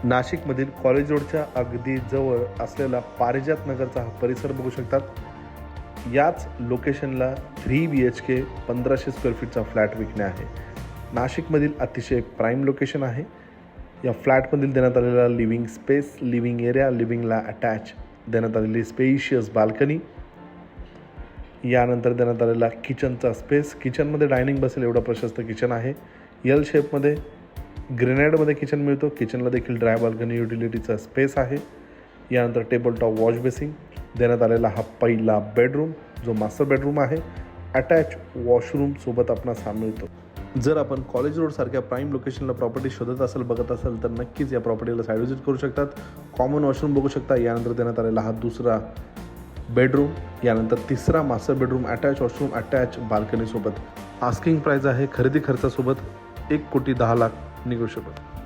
नाशिकमधील कॉलेज रोडच्या अगदी जवळ असलेला पारिजात नगरचा हा परिसर बघू शकतात. याच लोकेशनला 3 BHK 1500 स्क्वेअर फीटचा फ्लॅट विकणे आहे. नाशिकमधील अतिशय प्राईम लोकेशन आहे. या फ्लॅटमधील देण्यात आलेला लिव्हिंग स्पेस, लिव्हिंग एरिया, लिव्हिंगला अटॅच देण्यात आलेली स्पेशियस बाल्कनी, यानंतर देण्यात आलेला किचनचा स्पेस, किचनमध्ये डायनिंग बसेल एवढा प्रशस्त किचन आहे. एल शेपमध्ये ग्रेनाइडमध्ये किचन मिळतो. किचनला देखील ड्राय बाल्कनी युटिलिटीचा स्पेस आहे. यानंतर टेबल टॉप वॉश बेसिंग देण्यात आलेला हा पहिला बेडरूम जो मास्टर बेडरूम आहे. अटॅच वॉशरूम सोबत आपणास हा मिळतो. जर आपण कॉलेज रोडसारख्या प्राईम लोकेशनला प्रॉपर्टी शोधत असेल, बघत असेल तर नक्कीच या प्रॉपर्टीला साईड व्हिजिट करू शकतात. कॉमन वॉशरूम बघू शकता. यानंतर देण्यात आलेला हा दुसरा बेडरूम, यानंतर तिसरा master bedroom, attach washroom, attach बाल्कनीसोबत. आस्किंग प्राईस आहे खरेदी खर्चासोबत 1,10,00,000 निघू शकतो.